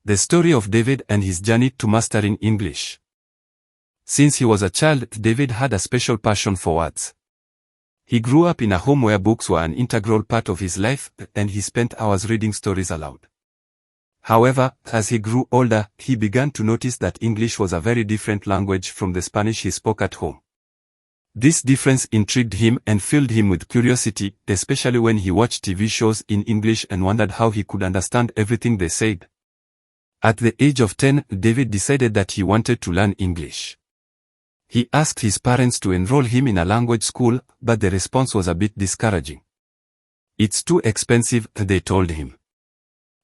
The story of David and his journey to mastering English. Since he was a child, David had a special passion for words. He grew up in a home where books were an integral part of his life, and he spent hours reading stories aloud. However, as he grew older, he began to notice that English was a very different language from the Spanish he spoke at home. This difference intrigued him and filled him with curiosity, especially when he watched TV shows in English and wondered how he could understand everything they said. At the age of 10, David decided that he wanted to learn English. He asked his parents to enroll him in a language school, but the response was a bit discouraging. "It's too expensive," they told him.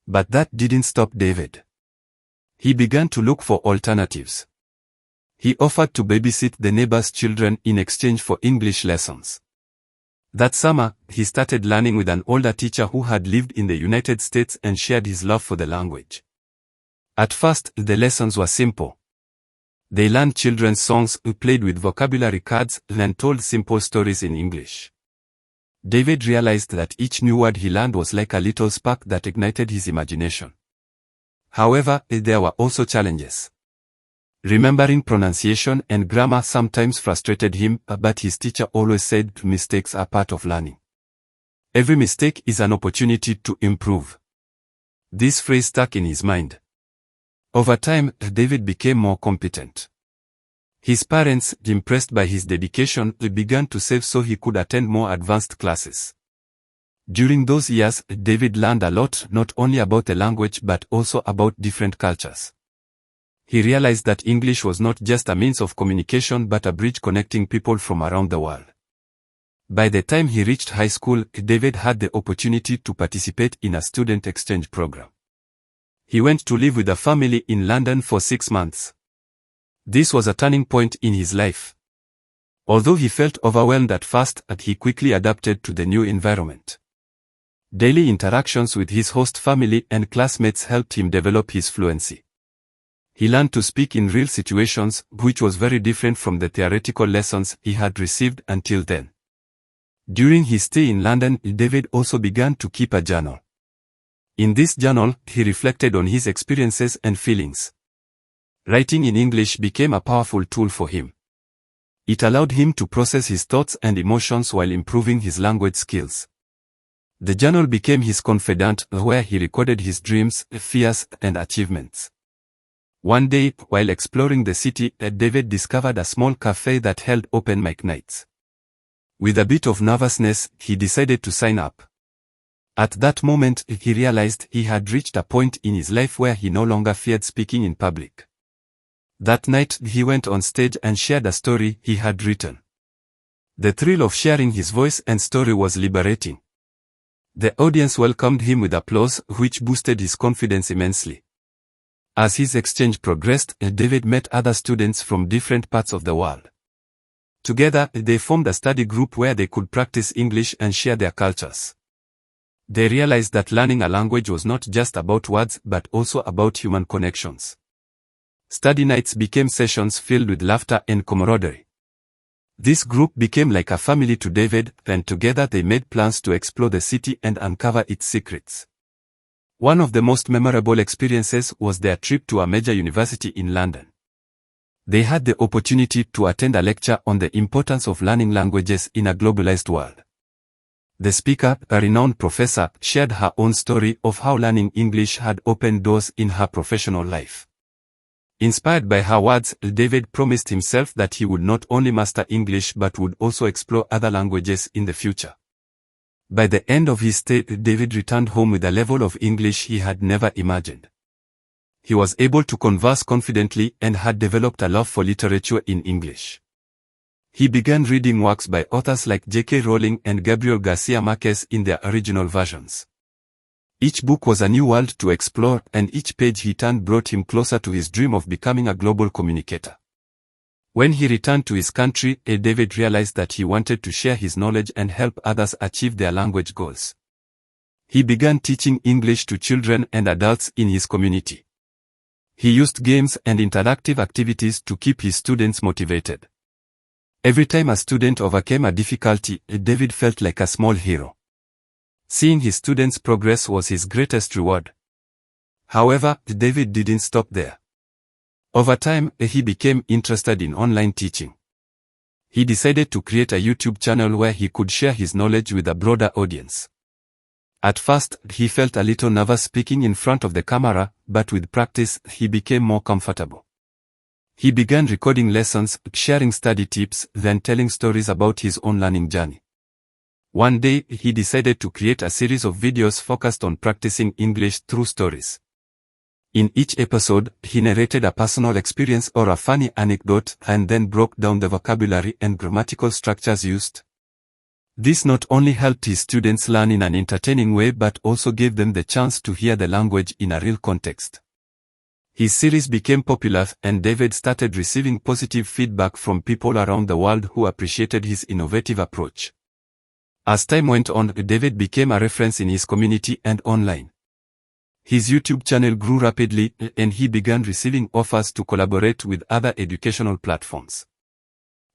But that didn't stop David. He began to look for alternatives. He offered to babysit the neighbors' children in exchange for English lessons. That summer, he started learning with an older teacher who had lived in the United States and shared his love for the language. At first, the lessons were simple. They learned children's songs, played with vocabulary cards, and told simple stories in English. David realized that each new word he learned was like a little spark that ignited his imagination. However, there were also challenges. Remembering pronunciation and grammar sometimes frustrated him, but his teacher always said mistakes are part of learning. Every mistake is an opportunity to improve. This phrase stuck in his mind. Over time, David became more competent. His parents, impressed by his dedication, began to save so he could attend more advanced classes. During those years, David learned a lot, not only about the language but also about different cultures. He realized that English was not just a means of communication but a bridge connecting people from around the world. By the time he reached high school, David had the opportunity to participate in a student exchange program. He went to live with a family in London for 6 months. This was a turning point in his life. Although he felt overwhelmed at first, he quickly adapted to the new environment. Daily interactions with his host family and classmates helped him develop his fluency. He learned to speak in real situations, which was very different from the theoretical lessons he had received until then. During his stay in London, David also began to keep a journal. In this journal, he reflected on his experiences and feelings. Writing in English became a powerful tool for him. It allowed him to process his thoughts and emotions while improving his language skills. The journal became his confidant, where he recorded his dreams, fears, and achievements. One day, while exploring the city, David discovered a small cafe that held open mic nights. With a bit of nervousness, he decided to sign up. At that moment, he realized he had reached a point in his life where he no longer feared speaking in public. That night, he went on stage and shared a story he had written. The thrill of sharing his voice and story was liberating. The audience welcomed him with applause, which boosted his confidence immensely. As his exchange progressed, David met other students from different parts of the world. Together, they formed a study group where they could practice English and share their cultures. They realized that learning a language was not just about words but also about human connections. Study nights became sessions filled with laughter and camaraderie. This group became like a family to David, and together they made plans to explore the city and uncover its secrets. One of the most memorable experiences was their trip to a major university in London. They had the opportunity to attend a lecture on the importance of learning languages in a globalized world. The speaker, a renowned professor, shared her own story of how learning English had opened doors in her professional life. Inspired by her words, David promised himself that he would not only master English but would also explore other languages in the future. By the end of his stay, David returned home with a level of English he had never imagined. He was able to converse confidently and had developed a love for literature in English. He began reading works by authors like J.K. Rowling and Gabriel Garcia Marquez in their original versions. Each book was a new world to explore, and each page he turned brought him closer to his dream of becoming a global communicator. When he returned to his country, David realized that he wanted to share his knowledge and help others achieve their language goals. He began teaching English to children and adults in his community. He used games and interactive activities to keep his students motivated. Every time a student overcame a difficulty, David felt like a small hero. Seeing his students' progress was his greatest reward. However, David didn't stop there. Over time, he became interested in online teaching. He decided to create a YouTube channel where he could share his knowledge with a broader audience. At first, he felt a little nervous speaking in front of the camera, but with practice, he became more comfortable. He began recording lessons, sharing study tips, then telling stories about his own learning journey. One day, he decided to create a series of videos focused on practicing English through stories. In each episode, he narrated a personal experience or a funny anecdote and then broke down the vocabulary and grammatical structures used. This not only helped his students learn in an entertaining way but also gave them the chance to hear the language in a real context. His series became popular and David started receiving positive feedback from people around the world who appreciated his innovative approach. As time went on, David became a reference in his community and online. His YouTube channel grew rapidly and he began receiving offers to collaborate with other educational platforms.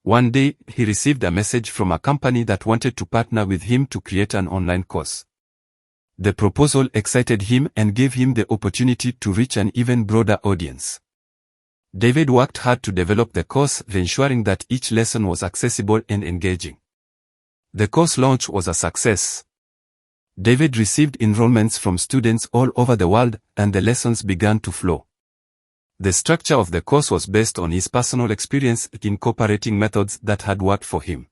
One day, he received a message from a company that wanted to partner with him to create an online course. The proposal excited him and gave him the opportunity to reach an even broader audience. David worked hard to develop the course, ensuring that each lesson was accessible and engaging. The course launch was a success. David received enrollments from students all over the world, and the lessons began to flow. The structure of the course was based on his personal experience, incorporating methods that had worked for him.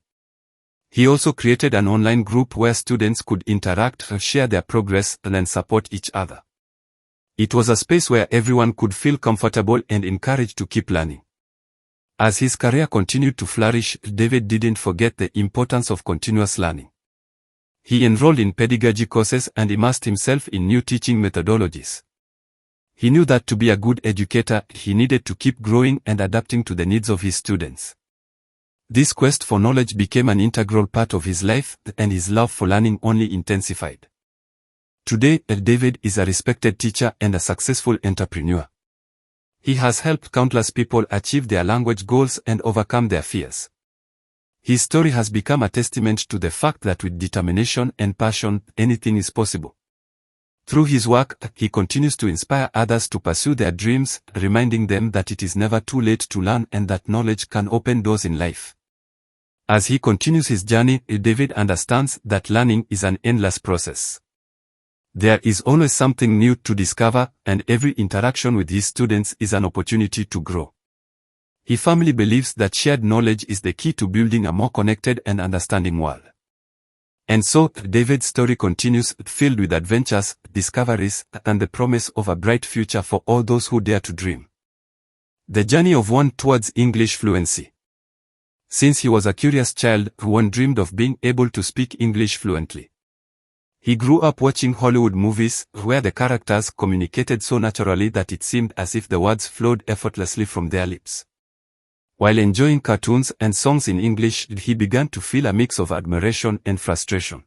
He also created an online group where students could interact, share their progress, and support each other. It was a space where everyone could feel comfortable and encouraged to keep learning. As his career continued to flourish, David didn't forget the importance of continuous learning. He enrolled in pedagogy courses and immersed himself in new teaching methodologies. He knew that to be a good educator, he needed to keep growing and adapting to the needs of his students. This quest for knowledge became an integral part of his life, and his love for learning only intensified. Today, David is a respected teacher and a successful entrepreneur. He has helped countless people achieve their language goals and overcome their fears. His story has become a testament to the fact that with determination and passion, anything is possible. Through his work, he continues to inspire others to pursue their dreams, reminding them that it is never too late to learn and that knowledge can open doors in life. As he continues his journey, David understands that learning is an endless process. There is always something new to discover, and every interaction with his students is an opportunity to grow. He firmly believes that shared knowledge is the key to building a more connected and understanding world. And so, David's story continues, filled with adventures, discoveries, and the promise of a bright future for all those who dare to dream. The journey of one towards English fluency. Since he was a curious child, one dreamed of being able to speak English fluently. He grew up watching Hollywood movies, where the characters communicated so naturally that it seemed as if the words flowed effortlessly from their lips. While enjoying cartoons and songs in English, he began to feel a mix of admiration and frustration.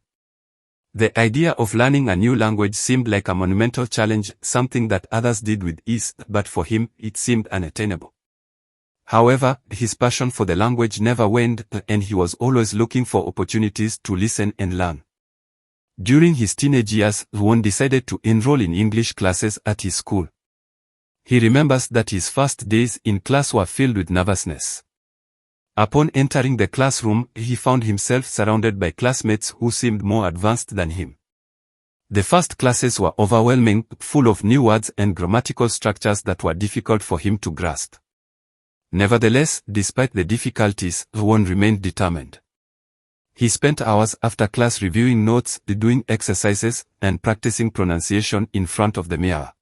The idea of learning a new language seemed like a monumental challenge, something that others did with ease, but for him, it seemed unattainable. However, his passion for the language never waned, and he was always looking for opportunities to listen and learn. During his teenage years, Won decided to enroll in English classes at his school. He remembers that his first days in class were filled with nervousness. Upon entering the classroom, he found himself surrounded by classmates who seemed more advanced than him. The first classes were overwhelming, full of new words and grammatical structures that were difficult for him to grasp. Nevertheless, despite the difficulties, Won remained determined. He spent hours after class reviewing notes, doing exercises, and practicing pronunciation in front of the mirror.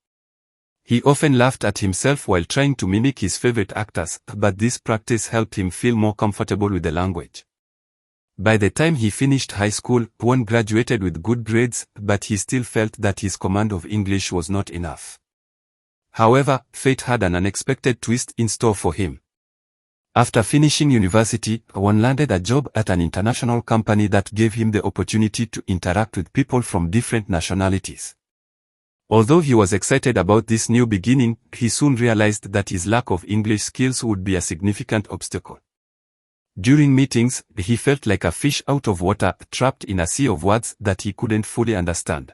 He often laughed at himself while trying to mimic his favorite actors, but this practice helped him feel more comfortable with the language. By the time he finished high school, Won graduated with good grades, but he still felt that his command of English was not enough. However, fate had an unexpected twist in store for him. After finishing university, Won landed a job at an international company that gave him the opportunity to interact with people from different nationalities. Although he was excited about this new beginning, he soon realized that his lack of English skills would be a significant obstacle. During meetings, he felt like a fish out of water, trapped in a sea of words that he couldn't fully understand.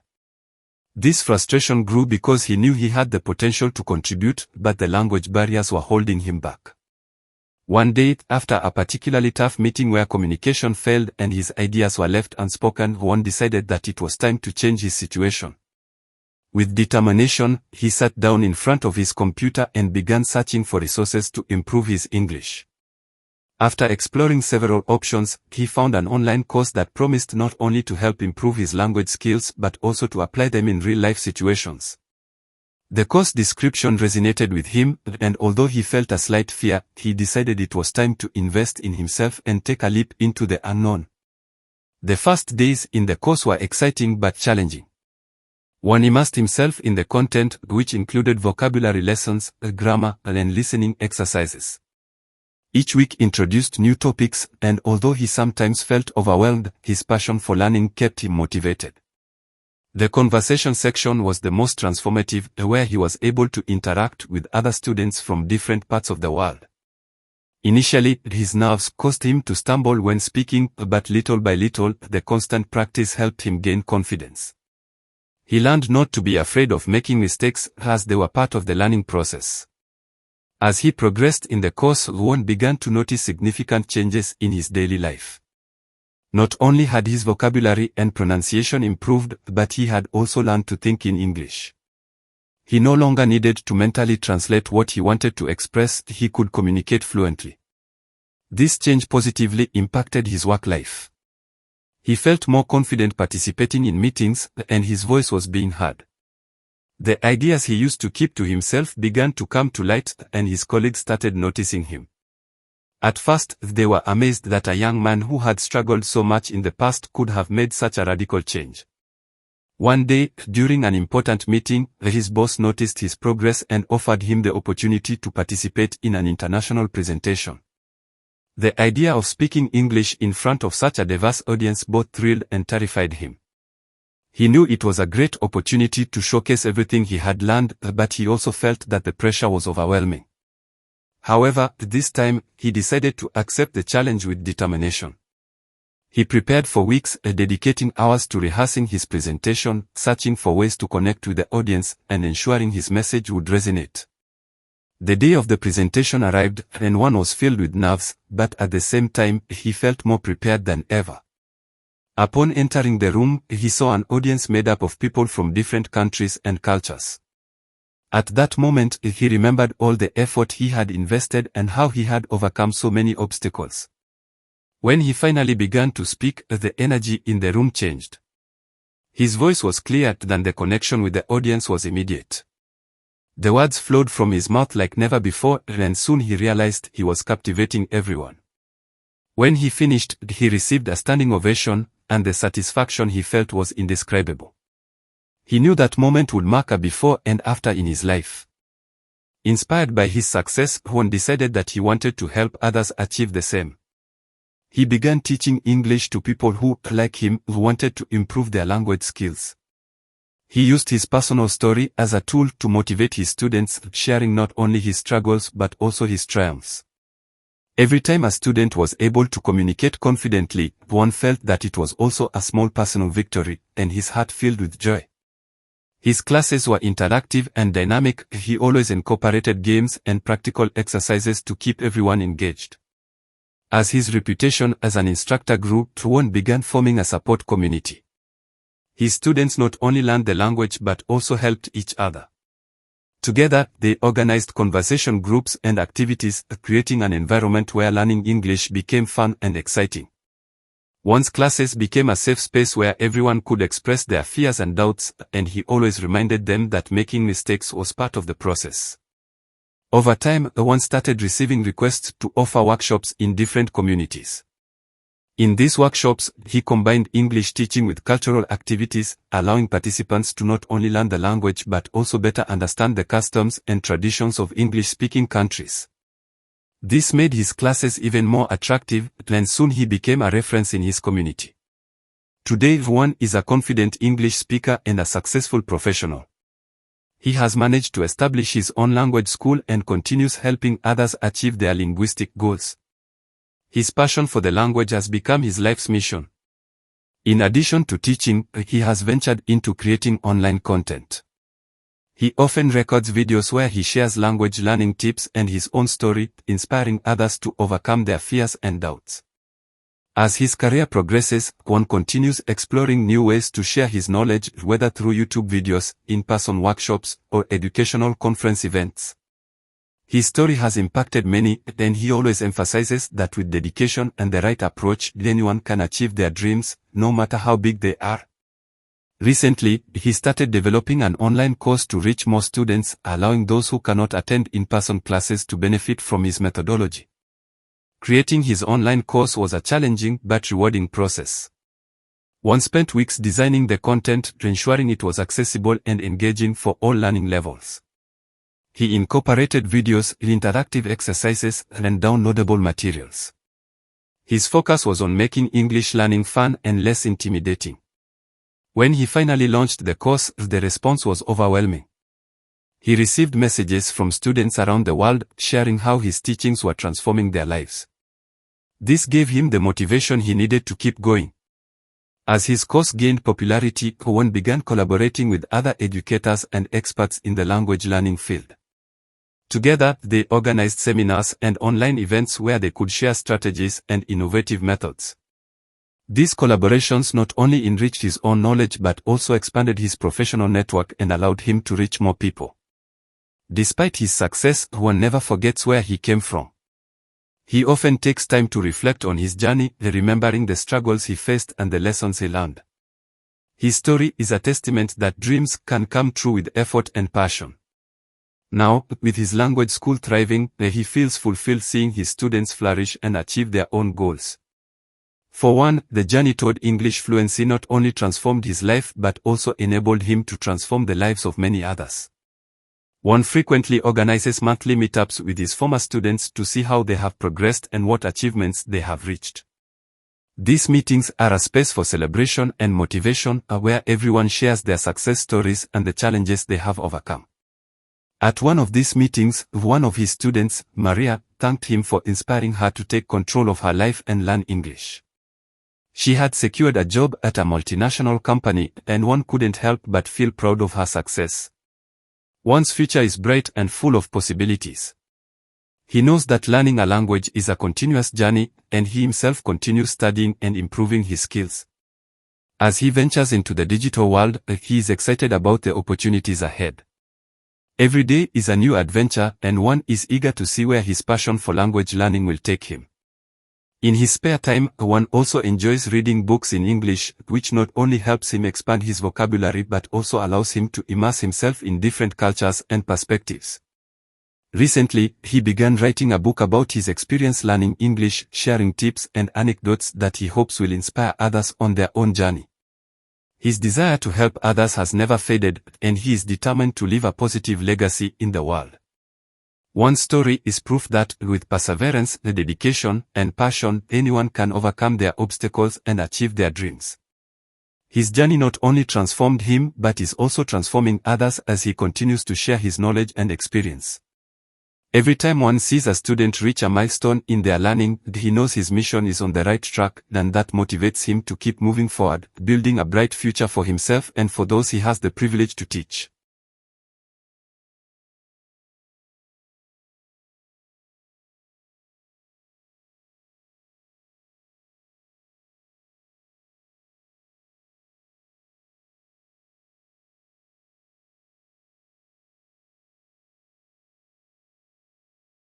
This frustration grew because he knew he had the potential to contribute, but the language barriers were holding him back. One day, after a particularly tough meeting where communication failed and his ideas were left unspoken, Won decided that it was time to change his situation. With determination, he sat down in front of his computer and began searching for resources to improve his English. After exploring several options, he found an online course that promised not only to help improve his language skills but also to apply them in real-life situations. The course description resonated with him, and although he felt a slight fear, he decided it was time to invest in himself and take a leap into the unknown. The first days in the course were exciting but challenging. Won immersed himself in the content, which included vocabulary lessons, grammar, and listening exercises. Each week introduced new topics, and although he sometimes felt overwhelmed, his passion for learning kept him motivated. The conversation section was the most transformative, where he was able to interact with other students from different parts of the world. Initially, his nerves caused him to stumble when speaking, but little by little, the constant practice helped him gain confidence. He learned not to be afraid of making mistakes, as they were part of the learning process. As he progressed in the course, Won began to notice significant changes in his daily life. Not only had his vocabulary and pronunciation improved, but he had also learned to think in English. He no longer needed to mentally translate what he wanted to express, he could communicate fluently. This change positively impacted his work life. He felt more confident participating in meetings, and his voice was being heard. The ideas he used to keep to himself began to come to light, and his colleagues started noticing him. At first, they were amazed that a young man who had struggled so much in the past could have made such a radical change. One day, during an important meeting, his boss noticed his progress and offered him the opportunity to participate in an international presentation. The idea of speaking English in front of such a diverse audience both thrilled and terrified him. He knew it was a great opportunity to showcase everything he had learned, but he also felt that the pressure was overwhelming. However, this time, he decided to accept the challenge with determination. He prepared for weeks, dedicating hours to rehearsing his presentation, searching for ways to connect with the audience, and ensuring his message would resonate. The day of the presentation arrived, and Won was filled with nerves, but at the same time, he felt more prepared than ever. Upon entering the room, he saw an audience made up of people from different countries and cultures. At that moment, he remembered all the effort he had invested and how he had overcome so many obstacles. When he finally began to speak, the energy in the room changed. His voice was clear, and the connection with the audience was immediate. The words flowed from his mouth like never before, and soon he realized he was captivating everyone. When he finished, he received a standing ovation, and the satisfaction he felt was indescribable. He knew that moment would mark a before and after in his life. Inspired by his success, Won decided that he wanted to help others achieve the same. He began teaching English to people who, like him, wanted to improve their language skills. He used his personal story as a tool to motivate his students, sharing not only his struggles but also his triumphs. Every time a student was able to communicate confidently, Won felt that it was also a small personal victory, and his heart filled with joy. His classes were interactive and dynamic. He always incorporated games and practical exercises to keep everyone engaged. As his reputation as an instructor grew, Won began forming a support community. His students not only learned the language but also helped each other. Together, they organized conversation groups and activities, creating an environment where learning English became fun and exciting. Won's classes became a safe space where everyone could express their fears and doubts, and he always reminded them that making mistakes was part of the process. Over time, Won started receiving requests to offer workshops in different communities. In these workshops, he combined English teaching with cultural activities, allowing participants to not only learn the language but also better understand the customs and traditions of English-speaking countries. This made his classes even more attractive, and soon he became a reference in his community. Today, Won is a confident English speaker and a successful professional. He has managed to establish his own language school and continues helping others achieve their linguistic goals. His passion for the language has become his life's mission. In addition to teaching, he has ventured into creating online content. He often records videos where he shares language learning tips and his own story, inspiring others to overcome their fears and doubts. As his career progresses, Kwon continues exploring new ways to share his knowledge, whether through YouTube videos, in-person workshops, or educational conference events. His story has impacted many, and he always emphasizes that with dedication and the right approach, anyone can achieve their dreams, no matter how big they are. Recently, he started developing an online course to reach more students, allowing those who cannot attend in-person classes to benefit from his methodology. Creating his online course was a challenging but rewarding process. One spent weeks designing the content, ensuring it was accessible and engaging for all learning levels. He incorporated videos, interactive exercises, and downloadable materials. His focus was on making English learning fun and less intimidating. When he finally launched the course, the response was overwhelming. He received messages from students around the world, sharing how his teachings were transforming their lives. This gave him the motivation he needed to keep going. As his course gained popularity, Kwon began collaborating with other educators and experts in the language learning field. Together, they organized seminars and online events where they could share strategies and innovative methods. These collaborations not only enriched his own knowledge but also expanded his professional network and allowed him to reach more people. Despite his success, Kwon never forgets where he came from. He often takes time to reflect on his journey, remembering the struggles he faced and the lessons he learned. His story is a testament that dreams can come true with effort and passion. Now, with his language school thriving, he feels fulfilled seeing his students flourish and achieve their own goals. For one, the journey toward English fluency not only transformed his life but also enabled him to transform the lives of many others. One frequently organizes monthly meetups with his former students to see how they have progressed and what achievements they have reached. These meetings are a space for celebration and motivation, where everyone shares their success stories and the challenges they have overcome. At one of these meetings, one of his students, Maria, thanked him for inspiring her to take control of her life and learn English. She had secured a job at a multinational company, and one couldn't help but feel proud of her success. One's future is bright and full of possibilities. He knows that learning a language is a continuous journey, and he himself continues studying and improving his skills. As he ventures into the digital world, he is excited about the opportunities ahead. Every day is a new adventure, and one is eager to see where his passion for language learning will take him. In his spare time, one also enjoys reading books in English, which not only helps him expand his vocabulary but also allows him to immerse himself in different cultures and perspectives. Recently, he began writing a book about his experience learning English, sharing tips and anecdotes that he hopes will inspire others on their own journey. His desire to help others has never faded, and he is determined to leave a positive legacy in the world. One story is proof that, with perseverance, dedication, and passion, anyone can overcome their obstacles and achieve their dreams. His journey not only transformed him but is also transforming others as he continues to share his knowledge and experience. Every time one sees a student reach a milestone in their learning, he knows his mission is on the right track, and that motivates him to keep moving forward, building a bright future for himself and for those he has the privilege to teach.